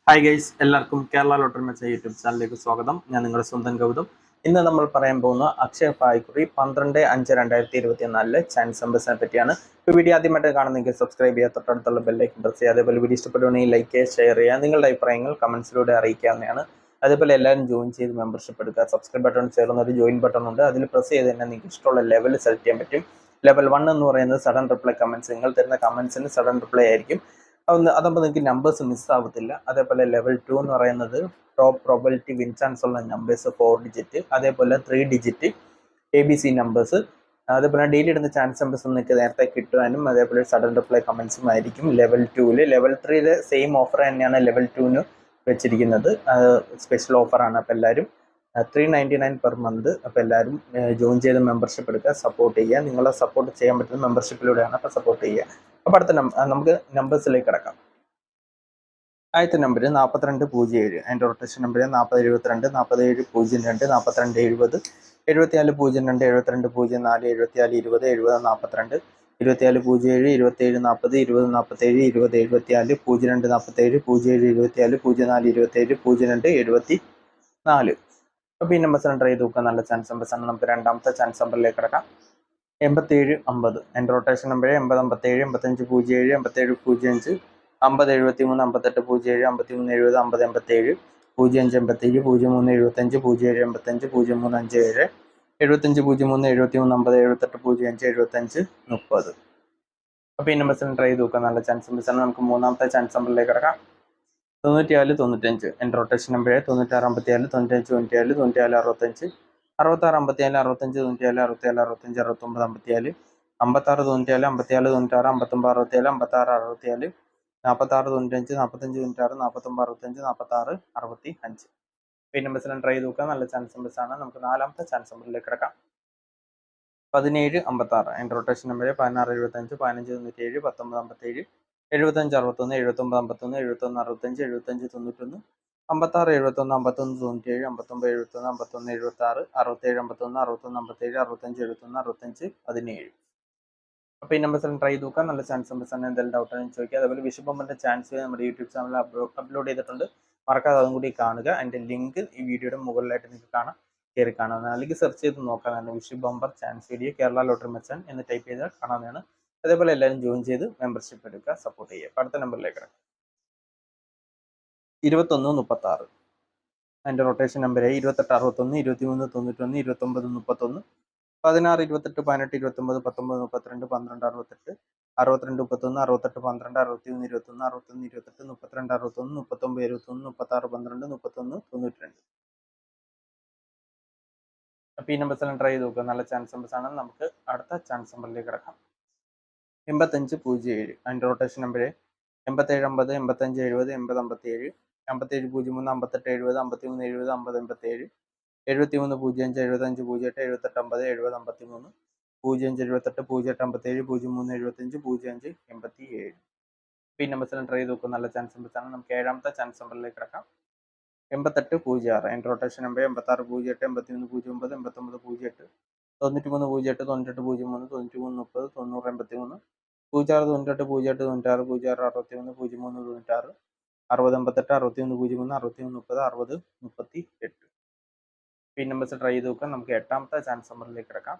Hi guys, എല്ലാവർക്കും Kerala lottery മെച്ച YouTube ചാനലിലേക്ക് സ്വാഗതം. ഞാൻ നിങ്ങളുടെ സ്വന്തം ഗൗതം. ഇന്ന് നമ്മൾ പറയാൻ പോകുന്ന അക്ഷയ ഭാഗ്യക്കുറി 12/5/2024 ചാൻസ് നമ്പേഴ്സിനെ പറ്റിയാണ്. ഇപ്പോൾ വീഡിയോ ആദ്യമായിട്ട് കാണുന്നെങ്കിൽ സബ്സ്ക്രൈബ് ചെയ്യുക, തൊട്ടടുത്തുള്ള ബെല്ലൈക്കൻ പ്രസ് ചെയ്യുക. അതേപോലെ വീഡിയോ ഇഷ്ടപ്പെടുകയാണെങ്കിൽ ലൈക്ക് ചെയ്യുക, ഷെയർ ചെയ്യുക, നിങ്ങളുടെ അഭിപ്രായങ്ങൾ കമന്റ്സിലൂടെ അറിയിക്കാവുന്നതാണ്. അതേപോലെ എല്ലാവരും ജോയിൻ ചെയ്ത് മെമ്പർഷിപ്പ് എടുക്കുക. സബ്സ്ക്രൈബ് ബട്ടൺ ചേർന്ന ഒരു ജോയിൻ ബട്ടൺ ഉണ്ട്, അതിൽ പ്രസ് ചെയ്ത് തന്നെ നിങ്ങൾക്ക് ഇഷ്ടമുള്ള ലെവൽ സെലക്ട് ചെയ്യാൻ പറ്റും. ലെവൽ 1 എന്ന് പറയുന്നത് സഡൻ റിപ്ലൈ കമന്റ്സ്, നിങ്ങൾ തരുന്ന കമന്റ്സിന് സഡൻ റിപ്ലൈ ആയിരിക്കും. അതാകുമ്പോൾ നിങ്ങൾക്ക് നമ്പേഴ്സ് മിസ്സാവത്തില്ല. അതേപോലെ ലെവൽ 2 എന്ന് പറയുന്നത് ടോപ്പ് പ്രോബിലിറ്റി വിൻ ചാൻസ് ഉള്ള നമ്പേഴ്സ് 4 ഡിജിറ്റ്, അതേപോലെ 3 ഡിജിറ്റ് ABC നമ്പേഴ്സ്, അതേപോലെ ഡെയിലി ഇടുന്ന ചാൻസ് നമ്പേഴ്സ് നിങ്ങൾക്ക് നേരത്തെ കിട്ടുവാനും അതേപോലെ സഡൻ റിപ്ലൈ കമന്റ്സും ആയിരിക്കും ലെവൽ 2. ലെവൽ 3 സെയിം ഓഫർ തന്നെയാണ് ലെവൽ 2 വെച്ചിരിക്കുന്നത്. സ്പെഷ്യൽ ഓഫറാണ്. അപ്പോൾ എല്ലാവരും 399 പെർ മന്ത്. അപ്പോൾ എല്ലാവരും ജോയിൻ ചെയ്ത് മെമ്പർഷിപ്പ് എടുക്കുക, സപ്പോർട്ട് ചെയ്യുക. നിങ്ങളെ സപ്പോർട്ട് ചെയ്യാൻ പറ്റുന്നത് മെമ്പർഷിപ്പിലൂടെയാണ്. അപ്പോൾ സപ്പോർട്ട് ചെയ്യുക. അപ്പോൾ അടുത്ത നമുക്ക് നമ്പേഴ്സിലേക്ക് കിടക്കാം. ആദ്യത്തെ നമ്പർ 4207, അതിൻ്റെ റൊട്ടേഷൻ നമ്പർ 4072, 4702, 4270, 7402, 7204, 7420, 7042, 2407, 2740, 2047, 2074, 0247, 0724, 0427, 0274. അപ്പോൾ ഈ നമ്പേഴ്സ് ട്രൈ ചെയ്ത് നോക്കുക. നല്ല ചാൻസ് നമ്പേഴ്സ് ആണ്. നമുക്ക് രണ്ടാമത്തെ ചാൻസ് നമ്പറിലേക്ക് കിടക്കാം. 8750, എൻ്റെ റൊട്ടേഷൻ നമ്പർ 8057, 8507, 8705, 5073, 5807, 5370, 5087, 0587, 0375, 0785, 0357, 7503, 7350, 7805, 7530. അപ്പോൾ ഈ നമ്പേഴ്സിന് ട്രൈ ചെയ്ത് നോക്കുക. നല്ല ചാൻസ് നമ്പേഴ്സ് ആണ്. നമുക്ക് മൂന്നാമത്തെ ചാൻസ് നമ്പറിലേക്ക് കിടക്കാം. 9495, എൻ്റെ റൊട്ടേഷൻ നമ്പർ 9654, 9597, 9465, 6654, 65 97, 67 65, 69 54, 56 94, 56 94, 56 56 56, 46 95, 46 95, 45 96, 45 65, 46 65. ഈ നമ്പേഴ്സിലും ട്രൈ ചെയ്ത് നോക്കുക. നല്ല ചാൻസ് നമ്പേഴ്സ് ആണ്. നമുക്ക് നാലാമത്തെ ചാൻസ് നമ്പറിലേക്ക് കിടക്കാം. 1756, എൻ്റെ റൊട്ടേഷൻ നമ്പർ 1675, 1597, 1957, 7561, 7951, 7165, 7591, 56 71, 51 97, 59 71, 51 76, 67 51, 61 57, 65 71, 65 17. അപ്പോൾ ഈ നമ്പേഴ്സിലും ട്രൈ ചെയ്ത് നോക്കുക. നല്ല ചാൻസ് നമ്പേഴ്സ് ആണ്. എന്തെങ്കിലും ഡൗട്ട് ആണെന്ന് ചോദിക്കുക. അതേപോലെ വിഷുബമ്പറിൻ്റെ ചാൻസ് നമ്മുടെ യൂട്യൂബ് ചാനലിൽ അപ്ലോഡ് ചെയ്തിട്ടുണ്ട്. മറക്കാതെ അതും കൂടി കാണുക. അതിൻ്റെ ലിങ്ക് ഈ വീഡിയോയുടെ മുകളിലായിട്ട് നിങ്ങൾക്ക് കാണാം, കയറി കാണാവുന്നതാണ്. അല്ലെങ്കിൽ സെർച്ച് ചെയ്ത് നോക്കാനാണ് Vishu bumper chance video Kerala lottery മെച്ചൻ എന്ന് ടൈപ്പ് ചെയ്താൽ കാണാവുന്നതാണ്. അതേപോലെ എല്ലാവരും ജോയിൻ ചെയ്ത് മെമ്പർഷിപ്പ് എടുക്കുക, സപ്പോർട്ട് ചെയ്യുക. അടുത്ത നമ്പറിലേക്ക് 2136, അതിൻ്റെ റൊട്ടേഷൻ നമ്പർ 2861, 2391, 2931, 16 28 18 29 19 32, 12 68, 62 31, 68 12, 61 21, 61 28, 32 61, 39 21, 36 12, 31 92. അപ്പോൾ ഈ നമ്പേഴ്സ് എല്ലാം ട്രൈ ചെയ്ത് നോക്കുക. നല്ല ചാൻസ് നമ്പേഴ്സ് ആണ്. നമുക്ക് അടുത്ത ചാൻസ് നമ്പറിലേക്ക് കിടക്കാം. 8507, അതിൻ്റെ റൊട്ടേഷൻ നമ്പർ 8750, 8570, 8057, 5703, 5870, 5370, 5087, 7305, 7508, 7850, 7053, 0578, 0857, 0375, 0587. ഈ നമ്പേഴ്സ് എല്ലാം ട്രൈ ചെയ്ത് നോക്കുക. നല്ല ചാൻസ് നമ്പേഴ്സ് ആണ്. നമുക്ക് ഏഴാമത്തെ ചാൻസ് നമ്പറിലേക്ക് കിടക്കാം. 8806, അതിൻ്റെ റൊട്ടേഷൻ നമ്പർ 8608, 8309, 8908, 9308, 9803, 9330, 9083, 0698, 08 96, 06 61, 0396, 6088, 6103, 6130, 6038. ഈ നമ്പേഴ്സ് ട്രൈ ചെയ്ത് നോക്കുക. നമുക്ക് എട്ടാമത്തെ ചാൻസ് നമ്പറിലേക്ക് കിടക്കാം.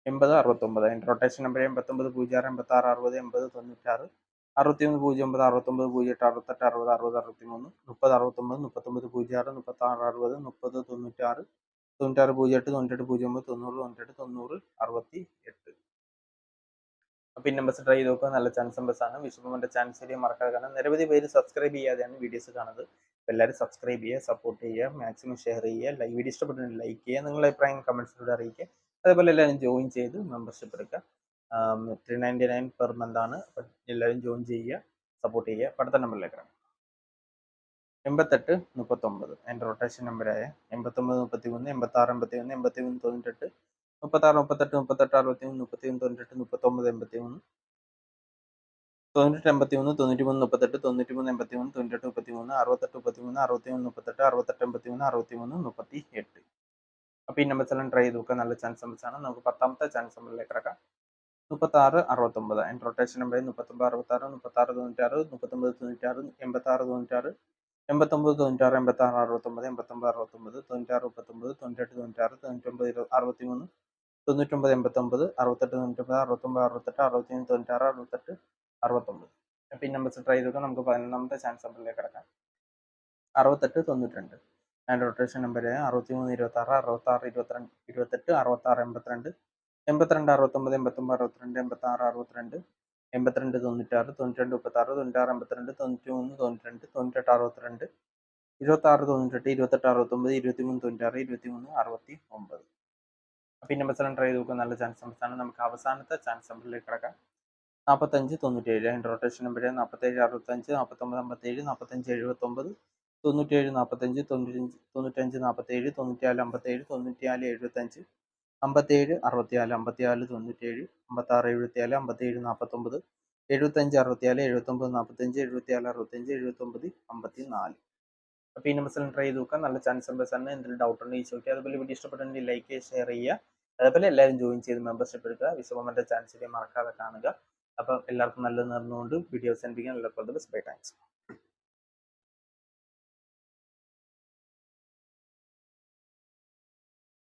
8069, അതിൻ്റെ റൊട്ടേഷൻ നമ്പർ 8906, 86 60, 80 96, 6109, 69 08, 68 60, 60 63, 30 69, 39 06, 36 60, 30 96, 96 08, 98 09, 90 98, 90 68. അപ്പോൾ ഈ നമ്പേഴ്സ് ട്രൈ ചെയ്ത് നോക്കുക. നല്ല ചാൻസ് നമ്പേഴ്സ് ആണ്. വിഷുബമ്പറിൻ്റെ ചാൻസ് വീഡിയോ മറക്കാതെ കാണാം. നിരവധി പേര് സബ്സ്ക്രൈബ് ചെയ്യാതെയാണ് വീഡിയോസ് കാണുന്നത്. അപ്പോൾ എല്ലാവരും സബ്സ്ക്രൈബ് ചെയ്യുക, സപ്പോർട്ട് ചെയ്യുക, മാക്സിമം ഷെയർ ചെയ്യുക. വീഡിയോ ഇഷ്ടപ്പെട്ടിട്ടുണ്ടെങ്കിൽ ലൈക്ക് ചെയ്യുക, നിങ്ങളുടെ അഭിപ്രായം കമൻസിലൂടെ അറിയിക്കുക. അതേപോലെ എല്ലാവരും ജോയിൻ ചെയ്ത് മെമ്പർഷിപ്പ് എടുക്കുക. 399 പെർ മന്ത് ആണ്. അപ്പം എല്ലാവരും ജോയിൻ ചെയ്യുക, സപ്പോർട്ട് ചെയ്യുക. അടുത്ത നമ്പറിലേക്കാണ് 8839, എൻ്റെ റൊട്ടേഷൻ നമ്പറായ 8933, 86 81, 83 98, 36 38, 38 61, 31 98, 39 83, 98 83, 93 38, 93 83, 98 33, 68 33, 61 38, 68 83, 63 38. അപ്പോൾ ഈ നമ്പേഴ്സ് എല്ലാം ട്രൈ ചെയ്ത് നോക്കുക. നല്ല ചാൻസ് നമ്പേഴ്സ് ആണ്. നമുക്ക് പത്താമത്തെ ചാൻസ് നമ്പറിലേക്ക് കിടക്കാം. 3669, അതിൻ്റെ റൊട്ടേഷൻ നമ്പർ 39 66, 36 96, 39 96, 86 96, 89 96 86 69 89 69 96 39 98 96 99 63 99 89 68 99 69 68 63 96 68 69. പിൻ നമ്പേഴ്സ് ട്രൈ ചെയ്തൊക്കെ നമുക്ക് 11ാമത്തെ ചാൻസ് നമ്പറിലേക്ക് കിടക്കാം. 68 92. And rotation number 63 26 66 22 28 66 82 82 69 89 62 86 62 82 96 92 36 96 82 93 92 98 62 26 98 28 69 23 96 23 69. Pin numbers എല്ലാം ട്രൈ ചെയ്ത് നോക്കുക. നല്ല ചാൻസ് നമ്പേഴ്സാണ്. നമുക്ക് അവസാനത്തെ ചാൻസ് നമ്പറിലേക്ക് കിടക്കാം. 45 97. അതിൻ്റെ റൊട്ടേഷൻ നമ്പർ 47 65 49 57 45 79 97 45 95 47 94 57 94 75 57 64 54 97 56 74 57 49 75 64 79 45 74 65 79 54. അപ്പോൾ ഈ നമ്പേഴ്സിലും ട്രൈ ചെയ്ത് നോക്കുക. നല്ല ചാൻസ് നമ്പേഴ്സാണ്. എന്തെങ്കിലും ഡൗട്ട് ഉണ്ടെങ്കിൽ ചോദിക്കുക. അതുപോലെ വീഡിയോ ഇഷ്ടപ്പെട്ടുണ്ടെങ്കിൽ ലൈക്ക് ഷെയർ ചെയ്യുക. അതേപോലെ എല്ലാവരും ജോയിൻ ചെയ്ത് മെമ്പർഷിപ്പ് എടുക്കുക. വിശ്വകർമ്മൻ്റെ ചാൻസിനെ മറക്കാതെ കാണുക. അപ്പോൾ എല്ലാവർക്കും നല്ലത് നേർന്നുകൊണ്ട് വീഡിയോ അവസാനിപ്പിക്കാൻ എല്ലാവർക്കും ബൈ. താങ്ക്സ്.